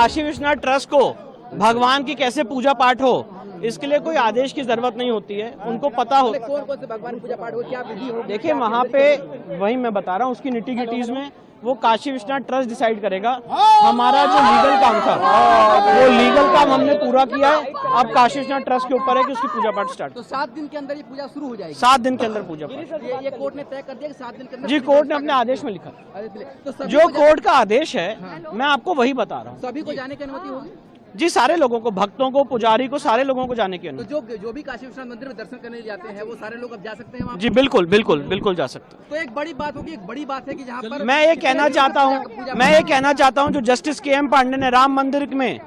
Kashi Vishwanath trust को भगवान की कैसे पूजा पाठ हो, इसके लिए कोई आदेश की जरूरत नहीं होती है, उनको पता हो। कौन से भगवान पूजा पाठ हो, क्या विधि हो? देखिए वहाँ पे वही मैं बता रहा हूँ, उसकी निटी गिटीज में वो काशी विश्वनाथ ट्रस्ट डिसाइड करेगा। हमारा जो लीगल काम था वो लीगल काम हमने पूरा किया है। अब काशी विश्वनाथ ट्रस्ट के ऊपर है कि उसकी पूजा पाठ स्टार्ट। तो 7 दिन के अंदर ये पूजा शुरू हो जाएगी? 7 दिन के अंदर पूजा पाठ। ये कोर्ट ने तय कर दिया कि 7 दिन के अंदर? जी, कोर्ट ने अपने आदेश में लिखा। तो जो कोर्ट का आदेश है मैं आपको वही बता रहा हूँ। सभी को जाने की अनुमति होगी? जी, सारे लोगों को, भक्तों को, पुजारी को, सारे लोगों को जाने की तो अनुमति। जो भी काशी विश्वनाथ मंदिर में दर्शन करने जाते हैं वो सारे लोग अब जा सकते हैं वहाँ? जी बिल्कुल बिल्कुल बिल्कुल जा सकते हैं। तो एक बड़ी बात होगी, एक बड़ी बात है कि जहाँ पर मैं ये कहना चाहता हूँ जो जस्टिस के.एम. पांडे ने राम मंदिर में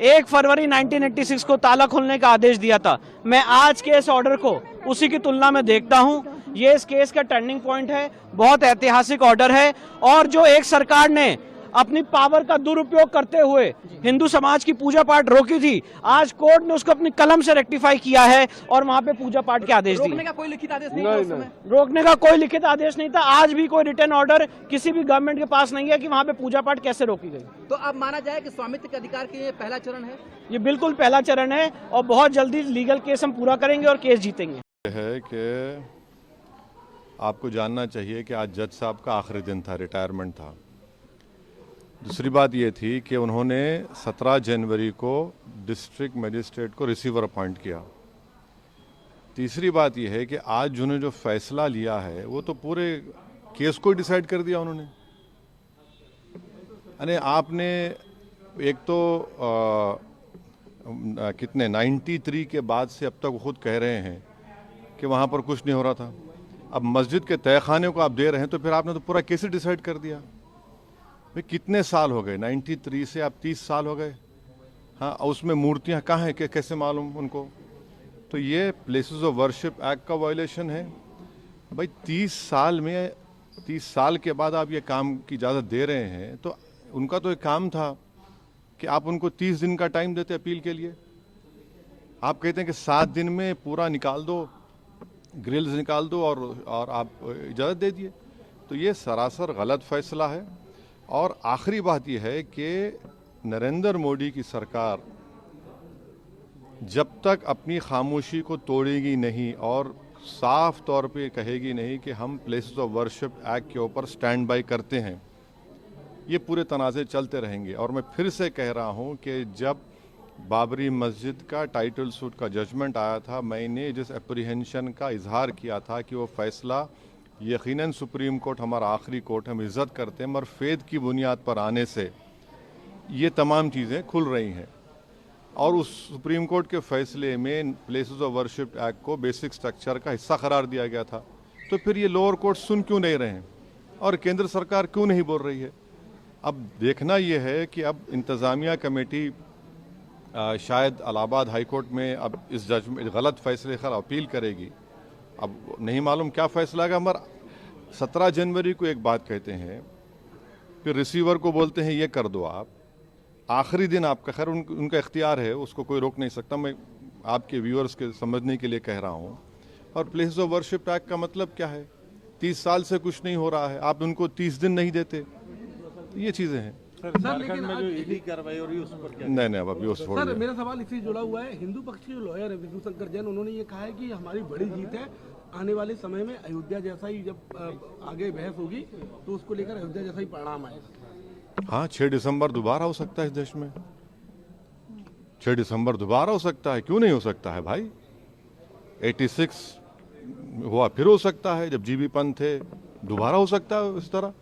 1 फरवरी 1986 को ताला खोलने का आदेश दिया था, मैं आज के इस ऑर्डर को उसी की तुलना में देखता हूँ। ये इस केस का टर्निंग पॉइंट है, बहुत ऐतिहासिक ऑर्डर है। और जो एक सरकार ने अपनी पावर का दुरुपयोग करते हुए हिंदू समाज की पूजा पाठ रोकी थी, आज कोर्ट ने उसको अपनी कलम से रेक्टिफाई किया है और वहां पे पूजा पाठ के आदेश दिए। रोकने का कोई लिखित आदेश नहीं था उस समय? रोकने का कोई लिखित आदेश नहीं था। आज भी कोई रिटर्न ऑर्डर किसी भी गवर्नमेंट के पास नहीं है कि वहां पे पूजा पाठ कैसे रोकी गई। तो अब माना जाए कि स्वामित्व के अधिकार के ये पहला चरण है? ये बिल्कुल पहला चरण है और बहुत जल्दी लीगल केस हम पूरा करेंगे और केस जीतेंगे। है कि आपको जानना चाहिए कि आज जज साहब का आखिरी दिन था, रिटायरमेंट था। दूसरी बात ये थी कि उन्होंने 17 जनवरी को डिस्ट्रिक्ट मजिस्ट्रेट को रिसीवर अपॉइंट किया। तीसरी बात यह है कि आज जिन्होंने जो फैसला लिया है वो तो पूरे केस को डिसाइड कर दिया उन्होंने। यानी आपने एक तो कितने 93 के बाद से अब तक खुद कह रहे हैं कि वहाँ पर कुछ नहीं हो रहा था। अब मस्जिद के तहखाने को आप दे रहे हैं तो फिर आपने तो पूरा केस ही डिसाइड कर दिया। भाई कितने साल हो गए, 93 से आप 30 साल हो गए। हाँ, उसमें मूर्तियाँ कहाँ हैं, कैसे मालूम उनको? तो ये प्लेसेस ऑफ वर्शिप एक्ट का वायलेशन है। भाई 30 साल में, 30 साल के बाद आप ये काम की इजाज़त दे रहे हैं, तो उनका तो एक काम था कि आप उनको 30 दिन का टाइम देते अपील के लिए। आप कहते हैं कि 7 दिन में पूरा निकाल दो, ग्रिल्स निकाल दो और आप इजाज़त दे दिए। तो ये सरासर गलत फैसला है। और आखिरी बात यह है कि नरेंद्र मोदी की सरकार जब तक अपनी खामोशी को तोड़ेगी नहीं और साफ तौर पे कहेगी नहीं कि हम प्लेसेस ऑफ वर्शिप एक्ट के ऊपर स्टैंड बाय करते हैं, ये पूरे तनाज़े चलते रहेंगे। और मैं फिर से कह रहा हूं कि जब बाबरी मस्जिद का टाइटल सूट का जजमेंट आया था, मैंने जिस एप्रीहेंशन का इजहार किया था कि वो फैसला यकीनन सुप्रीम कोर्ट हमारा आखिरी कोर्ट, हम इज़्ज़त करते हैं, मगर फेद की बुनियाद पर आने से ये तमाम चीज़ें खुल रही हैं। और उस सुप्रीम कोर्ट के फैसले में प्लेसेस ऑफ वर्शिप एक्ट को बेसिक स्ट्रक्चर का हिस्सा करार दिया गया था। तो फिर ये लोअर कोर्ट सुन क्यों नहीं रहे हैं और केंद्र सरकार क्यों नहीं बोल रही है? अब देखना ये है कि अब इंतज़ामिया कमेटी शायद इलाहाबाद हाई कोर्ट में अब इस जजमेंट गलत फैसले पर अपील करेगी। अब नहीं मालूम क्या फैसला है, मगर 17 जनवरी को एक बात कहते हैं, फिर रिसीवर को बोलते हैं ये कर दो आप। आखिरी दिन आपका, खैर उनका इख्तियार है, उसको कोई रोक नहीं सकता। मैं आपके व्यूअर्स के समझने के लिए कह रहा हूँ। और प्लेसेस ऑफ वर्शिप एक्ट का मतलब क्या है? 30 साल से कुछ नहीं हो रहा है, आप उनको 30 दिन नहीं देते। ये चीज़ें हैं। झारखंड में जो ईडी कार्रवाई हो रही है उस पर क्या? नहीं अब अभी उस सर, मेरा सवाल इससे जुड़ा हुआ है। हिंदू पक्ष के जो लॉयर है विष्णु शंकर जैन, उन्होंने ये कहा है कि हमारी बड़ी जीत है, आने वाले समय में अयोध्या जैसा ही जब आगे बहस होगी तो उसको लेकर अयोध्या जैसा ही परिणाम आएगा। हाँ, 6 दिसंबर दोबारा हो सकता है इस देश में। 6 दिसंबर दोबारा हो सकता है, क्यों नहीं हो सकता है भाई? 86 हुआ, फिर हो सकता है, जब जीबी पंत थे, दोबारा हो सकता है इस तरह।